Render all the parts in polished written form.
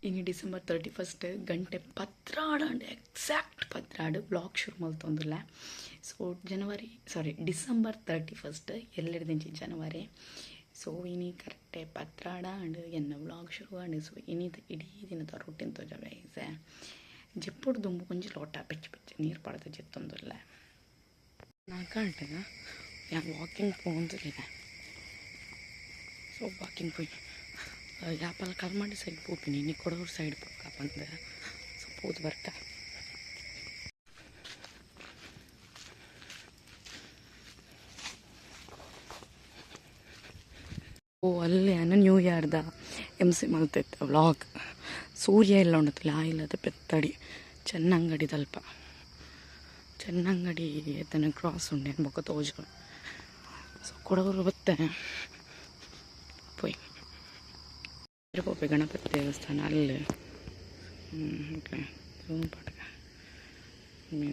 ಇನ್ನು ಡಿಸೆಂಬರ್ 31 ಗಂಟೆ ಪತ್ರಾಡ exact ಪತ್ರಾಡು blog ಶುರು ಮಲ್ತೊಂದುಲ್ಲ. ಸೊ ಡಿಸೆಂಬರ್ 31 ಎಲ್ಲೆಡ್ದಿಂಚಿ ಜನವರಿ. ಸೊ ಇನಿ ಕರೆಕ್ಟೇ ಪತ್ರಾಡ ಅಂಡ್ ಎನ್ನ ಬ್ಲಾಗ್ ಶುರು ಅಂಡ್ ಸೊ ಇನಿದ ಇಡೀ ದಿನದ ರೊಟ್ಟಿನ ತೋಜ ಈಸೆ ಜೆಪ್ಪುಡು ದುಂಬು ಕೊಂಚ ಲೋಟ ಬೆಚ್ಚ ನೀರು ಪಡೆದು ಜೆತ್ತೊಂದುಲ್ಲ. ನಾಲ್ಕು ವಾಕಿಂಗ್ പോകുന്നില്ല. ಸೊ ವಾಕಿಂಗ್ പോയി ಯಾಪಲ್ಲ ಕಲ್ಮಂಡಿ ಸೈಡ್ ಹೋಗ್ತೀನಿ, ಇನ್ನು ಕೊಡಗೂರು ಸೈಡ್ ಪಕ್ಕ ಬಂದು ಸ್ವಲ್ಪ ಹೋದ್ ಬರ್ತಾ. ಅಲ್ಲಿ ನ್ಯೂ ಇಯರ್ದ MC ಮಲ್ತೈತೆ ವ್ಲಾಗ್. ಸೂರ್ಯ ಎಲ್ಲ ಉಂಡತ್ತಲ್ಲ ಇಲ್ಲದ ಪೆತ್ತಡಿ ಚೆನ್ನಂಗಡಿ ತಲ್ಪ ಚೆನ್ನಂಗಡಿ ಎತ್ತನ ಕ್ರಾಸ್ ಉಂಡೆ ಬೊಕ್ಕ ತೋಜು. ಸೊ ಕೊಡಗೂರು ಬತ್ತೆ ಪೋಯ್ ತಿರುಪತಿ ಗಣಪತಿ ದೇವಸ್ಥಾನ ಅಲ್ಲಿ ಓಕೆ ಪಟಕ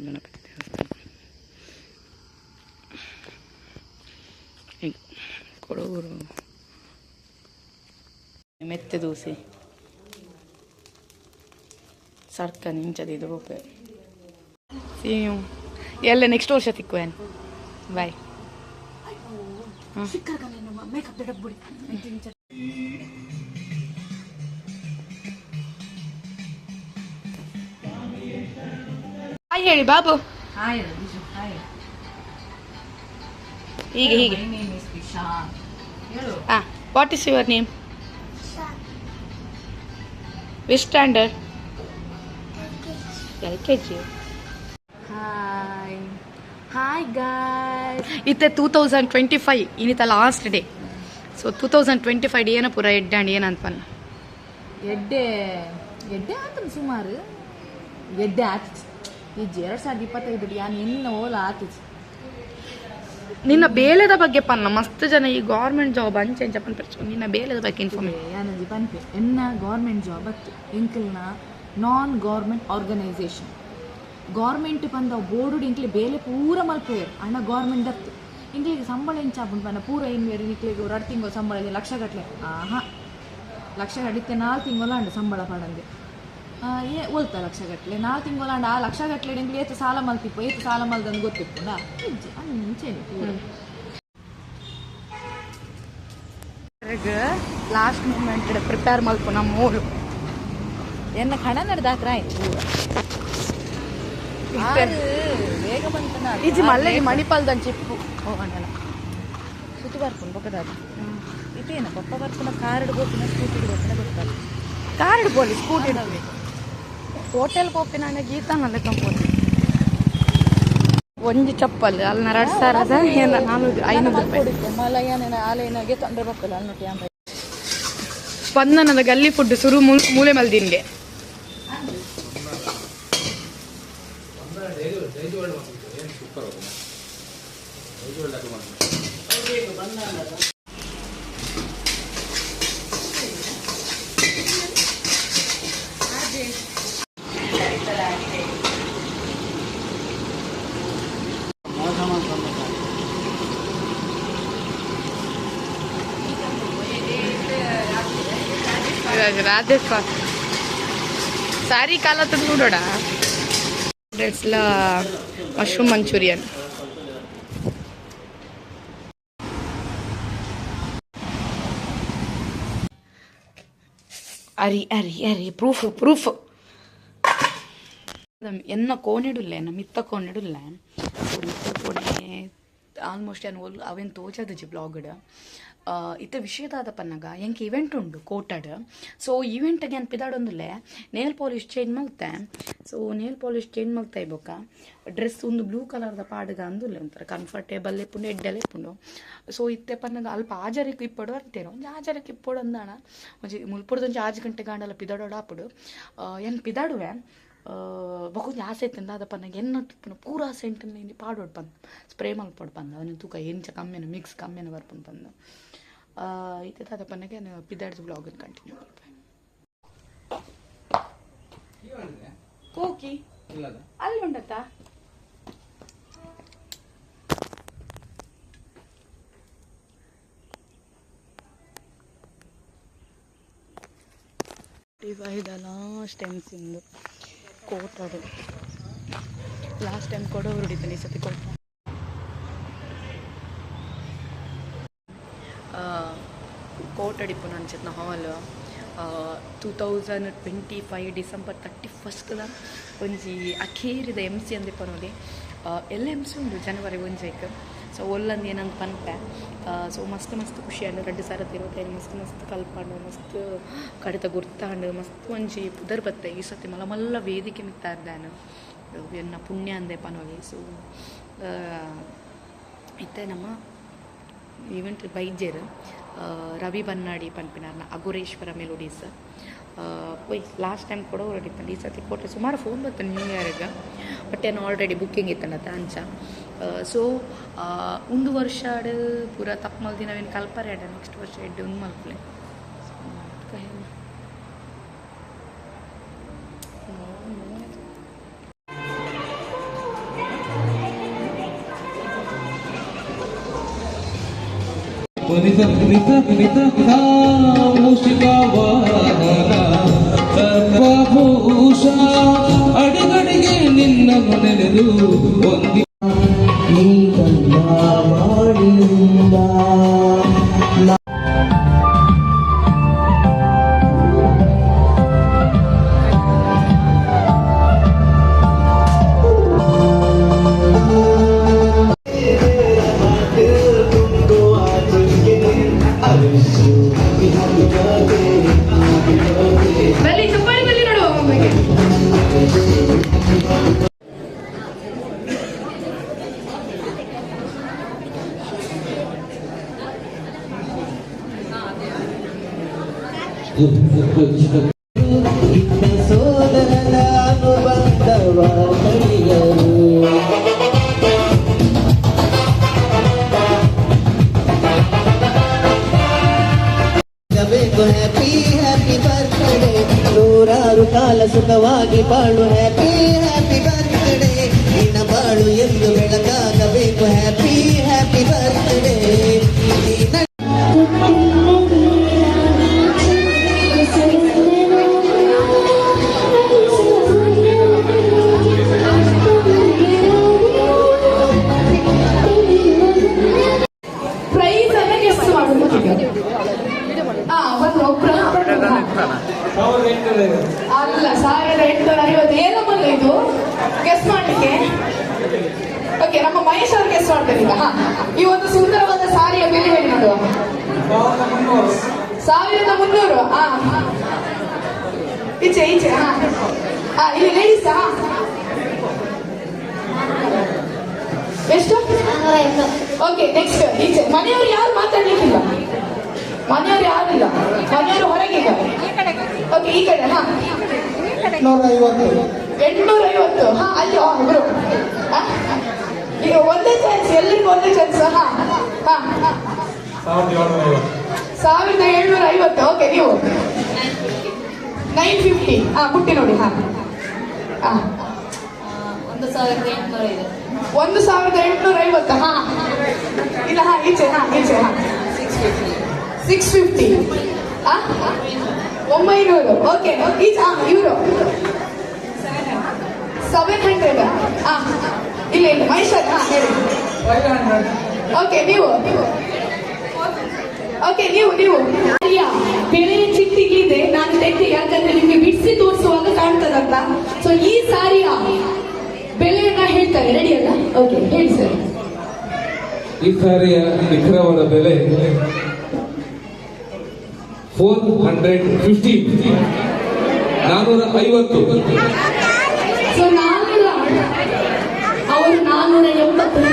ಗಣಪತಿ ದೇವಸ್ಥಾನ ಈಗ ಕೊಡಗೂರು ಮೆತ್ತೆ ದೋಸೆ ಸರ್ಕ ನಿಂಚದಿದ್ದು ಬೋಪೆ ಸೀಯು ಎಲ್ಲ ನೆಕ್ಸ್ಟ್ ವರ್ಷ ತಿಕ್ಕುವೇನು ಬಾಯ್. ಹಾಯ್ ಹೇಳಿ ಬಾಬು. ಹೀಗೆ what is your name? Which standard? LKG. Hi guys. ಇತ್ತೆ 2025 ಇನ್ನಿತ ಲಾಸ್ಟ್ ಡೇ. ಸೊ 2025 ಏನ ಪೂರ ಎಡ್ಡಾಂಡಿ ಏನಂತ ಪನ್ನ ಎಡ್ಡೆ ಆತನ ಸುಮಾರು ಎಡ್ಡೆ ಆತಿச்சு ಈ 2025 ಯಾನ್ ಎನ್ನ ಓಲ ಆತಿச்சு. ನಿನ್ನ ಬೇಲೆದ ಬಗ್ಗೆ ಪನ್ನ ಮಸ್ತ್ ಜನ ಈ ಗೌರ್ಮೆಂಟ್ ಜಾಬ್ ಅಂಚೆಂಚ ಪನ್ಪೆರ್ಚು ನಿನ್ನ ಬೇಲೆದ ಬಗ್ಗೆ ಇನ್ಫಾರ್ಮೇಷನ್ ಯಾನಂಜಿ ಪನ್ಪೆ ಎನ್ನ ಗೌರ್ಮೆಂಟ್ ಜಾಬ್ ಅತ್ತು ಎಂಕಲ್ನ ನಾನ್ ಗೌರ್ಮೆಂಟ್ ಆರ್ಗನೈಸೇಷನ್ ಗೌರ್ಮೆಂಟ್ ಪಂದ ಬೋರ್ಡು ಇಂಕ್ಲಿ ಬೇಲೆ ಪೂರ ಮಲ್ಪೇರು ಅಣ್ಣ ಗೌರ್ಮೆಂಟ್ ಅತ್ತು ಇಂಕ್ಲಿಗೆ ಸಂಬಳ ಎಂಚಾಪುಂಡು ಪನ್ನ ಪೂರ ಇನ್ವೇರು ನಿಕ್ಲಿಗೆ 2 ತಿಂಗಳು ಸಂಬಳ ಲಕ್ಷ ಗಟ್ಟಲೆ ಲಕ್ಷ ಗಡಿತೆ 4 ತಿಂಗಳು ಸಂಬಳ ಪಡಂದೆ ಓಲ್ತ ಲಕ್ಷ ಗಟ್ಟಲೆ 4 ತಿಂಗಳು ಆ ಲಕ್ಷ ಗಟ್ಟಲೆ ಇಂಕ್ಲಿ ಏತು ಸಾಲ ಮಲ್ತಿಪ್ಪು ಏತು ಸಾಲ ಮಲ್ದಂದು ಗೊತ್ತಿಪ್ಪುಂಡ ಅಂಚೇನೆ ಪೂರ ಲಾಸ್ಟ್ ಮೂಮೆಂಟ್ ಪ್ರಿಪೇರ್ ಮಲ್ಪು ನಮ್ಮ ಮೂರು ಎನ್ನ ಕಣ ನಡೆದಾಕ್ರ ಆಯ್ತು ಬೇಗ ಬಂತನ ಈಜಿ ಮಲ್ಲೆ ಮಣಿಪಾಲ್ದಂಚ ಚಿಪ್ಪು ಹೋಗಣ್ಣ ಸುತ್ತು ಬರ್ಪುಂಡು ಬೊಕ್ಕದಾದ ಇದೇನ ಪಪ್ಪ ಬರ್ಪುನ ಕಾರಡು ಬೋಪಿನ ಸ್ಕೂಟಿ ಬೋಪಿನ ಗೊತ್ತಾಗ ಕಾರಡು ಬೋಲಿ ಸ್ಕೂಟಿ ಹೋಟೆಲ್ ಬೋಪಿನ ಗೀತಾ ನಲ್ಲ ಕಂಪೋದು ಒಂಜಿ ಚಪ್ಪಲ್ ಅಲ್ಲ 2,000 ಏನ 400-500 ರೂಪಾಯಿ ಮಲಯನ ಆಲೆನಾಗೆ ತಂದ್ರೆ ಬಕ್ಕಲ್ಲ ಅನ್ನೋಟಿ ಅಂಬ ಸ್ಪಂದನದ ಗಲ್ಲಿ ಫುಡ್ ಸುರು ಮೂಲೆ ಮಲ್ದಿನ್ಗೆ ರಾಜೇಶ್ವರ್ ಸಾರಿ ಕಾಲ ತಂದ್ಬಿಡೋಣ. It's mushroom Manchurian. ಅರಿ ಪ್ರೂಫ್ ಎನ್ನ ಕೋನೆಡುಲ್ಲ ಎನ್ನ ಮಿತ್ತ ಕೋನೆಡುಲ್ಲ ಆಲ್ಮೋಸ್ಟ್ ಅವೇನು ತೋಚದಜಿ ಬ್ಲಾಗ್ಡ್ ಇತ್ತ ವಿಷಯದಾದ ಪನ್ನಗ ಎಂಕ್ ಇವೆಂಟ್ ಉಂಡು ಕೋಟಡ್. ಸೊ ಈವೆಂಟ್ಗೆ ಏನು ಪಿದಾಡೊಂದುಲ್ಲೆ ನೇಲ್ ಪಾಲಿಶ್ ಚೇಂಜ್ ಮಲ್ತೆ. ಸೊ ನೇಲ್ ಪಾಲಿಶ್ ಚೇಂಜ್ ಮಲ್ತಾ ಇಬೋಕ ಡ್ರೆಸ್ ಒಂದು ಬ್ಲೂ ಕಲರ್ದ ಪಾಡ್ಗ ಅಂದುಲ್ಲೆ ಒಂಥರ ಕಂಫರ್ಟೇಬಲ್ ಇಪ್ಪುಂಡು ಎಡ್ಡೆಲ್ಲ ಇಪ್ಪುಂಡು. ಸೊ ಇತ್ತೆ ಪನ್ನಗ ಅಲ್ಪ ಆಜರಿಗೆ ಇಪ್ಪಡು ಅಂತೇನೋ ಒಂಜಿ ಆಜರಿಗೆ ಇಪ್ಪಡು ಅಂದಾಣ ಒಂಜಿ ಮುಲ್ಪುರದೊಂಜಿ 6 ಗಂಟೆ ಗಾಂಡಲ್ಲ ಪಿದಾಡೋಡು ಆಪುಡು ಏನು ಪಿದಾಡುವೆ ಬಹುಂಜಿ ಆಸೆ ಇತ್ತಂದ ಅದ ಪನ್ನಗ ಎನ್ನ ಪೂರ ಸೆಂಟನ್ನು ಪಾಡೋಡು ಬಂದು ಸ್ಪ್ರೇ ಮಲ್ಪೋಡು ಬಂದು ಅವನ ತೂಕ ಎಂಚ ಕಮ್ಮಿನ ಮಿಕ್ಸ್ ಕಮ್ಮಿನ ಬರ್ಪುಂಡು ಬಂದು ಇತ್ತೆ ಅದ ಪನ್ನಗೆ ಪಿದಾಡ್ದು ಬ್ಲಾಗನ್ನು ಕಂಟಿನ್ಯೂ ಮಾಡ್ಬೇಕು. ಕೋಕಿ ಅಲ್ಲಿ ಉಂಡತ್ತಾ 25 ಲಾಸ್ಟ್ ಟೈಮ್ಸಿಂದು ಕೋಟದು ಲಾಸ್ಟ್ ಟೈಮ್ ಕೊಡೋ ಹೊರಡಿದ್ದಾನೆ ಈ ಸತಿ ಕೋಟ ಕೋಟ್ ಅಡಿಪು ಅಂಚೆತ್ನ ಹಾಲ್ 2025 ಡಿಸೆಂಬರ್ 31 ಒಂಜಿ ಅಖೇರಿದ ಎಮ್ ಸಿ ಅಂದಿಪ್ಪ ನೋಡಿ ಎಲ್ಲ ಎಮ್ ಸಿ ಉಂಡು ಜನವರಿ 1 ಸೊ ಒಲ್ಲಂದು ಏನಂತ ಪನ್ಪೆ ಸೊ ಮಸ್ತ್ ಮಸ್ತ್ ಖುಷಿ ಆಂಡು 2025 ಮಸ್ತ್ ಮಸ್ತ್ ಕಲ್ಪಂಡು ಮಸ್ತ್ ಕಡಿತ ಗುರ್ತಾಂಡು ಮಸ್ತ್ ಒಂಜಿ ಪುದರ್ ಬತ್ತೆ ಈ ಸತಿ ಮಲ್ಲ ಮಲ್ಲ ವೇದಿಕೆ ಮಿತ್ತಾ ಇದ್ದಾನು ಎನ್ನ ಪುಣ್ಯ ಅಂದೆ ಪನೋಲಿ ಸೊ ಇತ್ತೆ ನಮ್ಮ ಈವೆಂಟ್ ಬೈದ್ಯರು ರವಿ ಬನ್ನಾಡಿ ಪನ್ಪಿನಾರ್ನ ಅಗುರೇಶ್ವರ ಮೆಲೋಡೀಸ್ ಒಯ್ ಲಾಸ್ಟ್ ಟೈಮ್ ಕೂಡ ಹೊರಡಿತ್ತಂಡು ಈ ಸತಿ ಕೊಟ್ಟರೆ ಸುಮಾರು ಫೋನ್ ಬರ್ತದೆ ನ್ಯೂ ಇಯರ್ಗೆ ಬಟ್ ಏನು ಆಲ್ರೆಡಿ ಬುಕ್ಕಿಂಗ್ ಇತ್ತಂಡ ಅಂಚ ಸೊ ಒಂದು ವರ್ಷ ಪೂರ ತಪ್ಪು ಮಲ್ದಿ ನಾವೇನು ಕಲ್ಪರೆ ಆಡ ನೆಕ್ಸ್ಟ್ ವರ್ಷ ಎಡ್ಡೆ ಒಂದು ಮಲ್ಪಲೆ ಅಡಿಗಡಿಗೆ ನಿನ್ನನ್ನು ನೆನೆದು ಒಂದಿ ಸೋದರನ ಅನುಬಂಧವ ಕಳಿಯರು ಬೇಕು ಹ್ಯಾಪಿ ಹ್ಯಾಪಿ ಬರ್ತ್ಡೇ ನೂರಾರು ಕಾಲ ಸುಖವಾಗಿ ಬಾಳು ಹ್ಯಾಪಿ ಹ್ಯಾಪಿ ಬರ್ತ್ಡೇ ನಿನ್ನ ಬಾಳು ಎಂದು ಬೆಳಕಾಗಬೇಕು ಹ್ಯಾಪಿ ಹ್ಯಾಪಿ ಬರ್ತ್ಡೇ ಅಲ್ಲ 1850 ಏನಮ್ಮಲ್ಲ ಇದು ಗೆಸ್ ಮಾಡ್ಲಿಕ್ಕೆ ಓಕೆ ನಮ್ಮ ಮಹೇಶ್ ಅವ್ರು ಗೆಸ್ ಮಾಡ್ತಾರೆ ಈಗ ಈ ಒಂದು ಸುಂದರವಾದ ಸಾರಿಯ ಬೆಲೆ ಹೇಳಿ ನೋಡುವ 1300 ಈಚೆ ಈಚೆ ಇಲ್ಲಿ ಲೇಡೀಸ್ ಎಷ್ಟು ಓಕೆ ನೆಕ್ಸ್ಟ್ ಈಚೆ ಮನೆಯವರು ಯಾರು ಮಾತಾಡ್ಲಿಕ್ಕಿಲ್ಲ ಮನೆಯವರು ಯಾರಿಲ್ಲ ಮನೆಯವರು ಹೊರಗಿಲ್ಲ ಓಕೆ ಈ ಕಡೆ 850 ಅಲ್ಲಿ ಒಬ್ರು ಈಗ ಒಂದೇ ಚಾನ್ಸ್ ಎಲ್ರಿಗೂ ಒಂದೇ ಚಾನ್ಸ್ 1750 ಓಕೆ ನೀವು 950 ಪುಟ್ಟಿ ನೋಡಿ 1850 ಇಲ್ಲ ಈಚೆ ಈಚೆ 650 900 ಓಕೆ ಈಚೆ ಇವರು 700 ಇಲ್ಲ ಇಲ್ಲ ಮೈಸೂರು ಹೇಳಿ ಓಕೆ ನೀವು ಓಕೆ ನೀವು ಬೆಲೆಯ ಚಿಟ್ಟಿಗಿದೆ ನಾನು ತೆಗೆ ಯಾಕಂದ್ರೆ ನಿಮ್ಗೆ ಬಿಡಿಸಿ ತೋರಿಸುವಾಗ ಕಾಣ್ತದಂತ ಸೊ ಈ ಸಾರಿಯ ಬೆಲೆಯನ್ನ ಹೇಳ್ತಾರೆ ರೆಡಿ ಅಲ್ಲ ಓಕೆ ಹೇಳಿ ಸರ್ ಈ ಸಾರಿಯ ನಿಖರವಾದ ಬೆಲೆ 450 ಸೊ 400 ಅವರು 480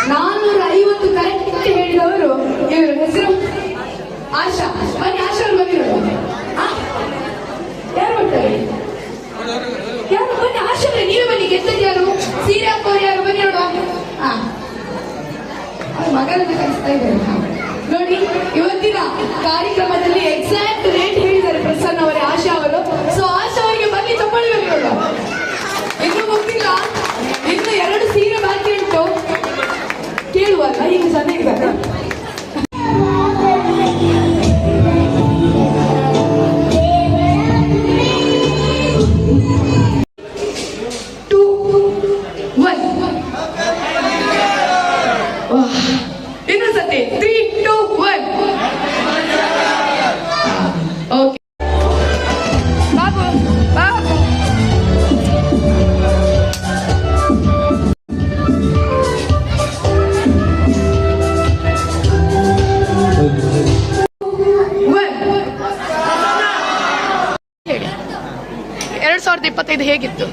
450 ಕರೆಕ್ಟ್ ಹೇಳಿದವರು ಇವರು ಹೆಸರು ಆಶಾ ಬನ್ನಿ ಆಶಾ ಅವರು ಬಂದಿರೋದು ಯಾರು ಬರ್ತಾರೆ ಯಾರು ಬನ್ನಿ ಆಶಾ ನೀವೇ ಬನ್ನಿ ಗೆದ್ದದ್ದು ಯಾರು ಸೀರೆ ಹಾಕೋರು ಯಾರು ಬನ್ನಿ ನೋಡುವ ಮಗನನ್ನು ಕಲಿಸ್ತಾ ಇದ್ದಾರೆ ನೋಡಿ ಇವತ್ತಿನ ಕಾರ್ಯಕ್ರಮದಲ್ಲಿ ಎಕ್ಸಾಕ್ಟ್ ರೇಟ್ ಹೇಳಿದ್ದಾರೆ ಪ್ರಸನ್ನ ಅವರೇ ಆಶಾ ಅವರು ಸೊ ಆಶಾ ಅವರಿಗೆ ಬನ್ನಿ ಚಪ್ಪಾಳಿ ಬರೋಣ ಇನ್ನು ಮುಗಿಲ್ಲ ಇನ್ನು 2 ಸೀರೆ ಬಾಕಿ ಉಂಟು ಕೇಳುವಲ್ಲ ಈಗ ಚೆನ್ನಾಗಿದ್ದಾರೆ 2025 ಹೇಗಿತ್ತು?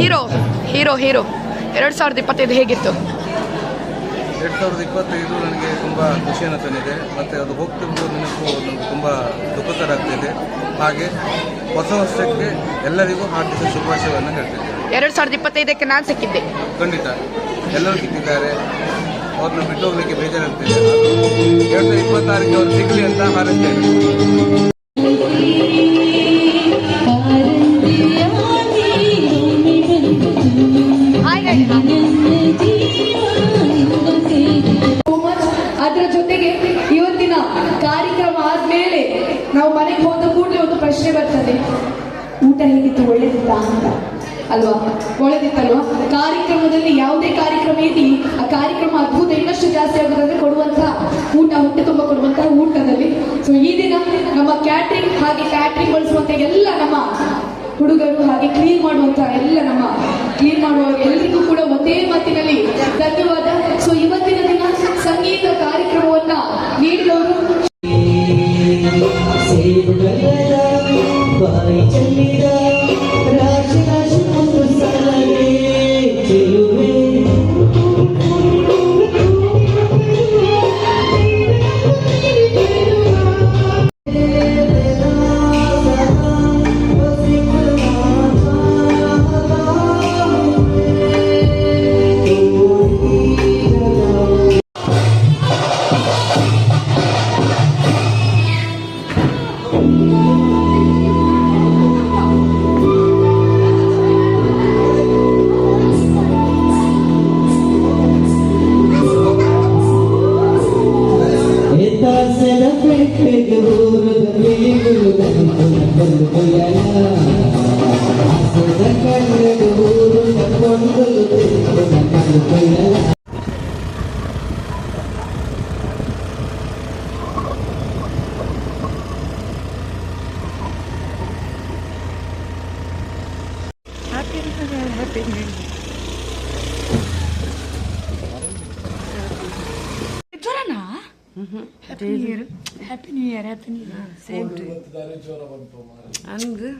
ಹೀರೋ 2025 ಹೇಗಿತ್ತು? 2025 ನನಗೆ ತುಂಬ ಖುಷಿಯನ್ನು ತಂದಿದೆ ಮತ್ತು ಅದು ಹೋಗ್ತಿದ್ದು ನೆನಪು ನನಗೆ ತುಂಬ ದುಃಖಕರ ಆಗ್ತಿದೆ. ಹಾಗೆ ಹೊಸ ವರ್ಷಕ್ಕೆ ಎಲ್ಲರಿಗೂ ಹಾರ್ದಿಕ ಶುಭಾಶಯವನ್ನು ಹೇಳ್ತಿದ್ದೆ. 2025ಕ್ಕೆ ನಾನು ಸಿಕ್ಕಿದ್ದೆ. ಖಂಡಿತ ಎಲ್ಲರೂ ಸಿಕ್ಕಿದ್ದಾರೆ, ಅವ್ರನ್ನ ಬಿಟ್ಟು ಹೋಗ್ಲಿಕ್ಕೆ ಬೇಜಾರಾಗ್ತಿದೆ. 2026ಕ್ಕೆ ಅವ್ರು ಸಿಗಲಿ ಅಂತ ಹಾರೈಸ್ತೇನೆ. ಅದರ ಜೊತೆಗೆ ಇವತ್ತಿನ ಕಾರ್ಯಕ್ರಮ ಆದ್ಮೇಲೆ ನಾವು ಮನೆಗೆ ಹೋದ ಕೂಡಲೇ ಒಂದು ಪ್ರಶ್ನೆ ಬರ್ತದೆ, ಊಟ ಹೇಗಿತ್ತು, ಒಳ್ಳೇದಿತ್ತ ಅಂತ ಅಲ್ವಾ? ಒಳ್ಳೇದಿತ್ತಲ್ವಾ? ಕಾರ್ಯಕ್ರಮದಲ್ಲಿ ಯಾವುದೇ ಕಾರ್ಯಕ್ರಮ ಇರಲಿ, ಆ ಕಾರ್ಯಕ್ರಮ ಅದ್ಭುತ ಇನ್ನಷ್ಟು ಜಾಸ್ತಿ ಆಗೋದಂದ್ರೆ ಕೊಡುವಂತಹ ಊಟ, ಹೊಟ್ಟೆ ತುಂಬ ಕೊಡುವಂತಹ ಊಟದಲ್ಲಿ. ಸೊ ಈ ದಿನ ನಮ್ಮ ಕ್ಯಾಟ್ರಿಂಗ್ ಹಾಗೆ ಕ್ಯಾಟ್ರಿಂಗ್ ಬಳಸುವಂತ ಎಲ್ಲ ನಮ್ಮ ಹುಡುಗರು ಹಾಗೆ ಕ್ಲೀನ್ ಮಾಡುವಂತ ಎಲ್ಲ ನಮ್ಮ ಕ್ಲೀನ್ ಮಾಡುವವರು ಎಲ್ಲರಿಗೂ ಕೂಡ ಒಂದೇ ಮಾತಿನಲ್ಲಿ ಧನ್ಯವಾದ. ಸೊ ಇವತ್ತಿನ ದಿನ ಸಂಗೀತ ಕಾರ್ಯಕ್ರಮವನ್ನ ನೀಡಿದವರು ಬಾಯಿ ಚೆಲ್ಲಿದ ರಾಶಿ ರಾಶಿ ಒಂದು ಸಾಲೇ ಚೆಲುವೆ happy new year. Same to ಹಂಗೆ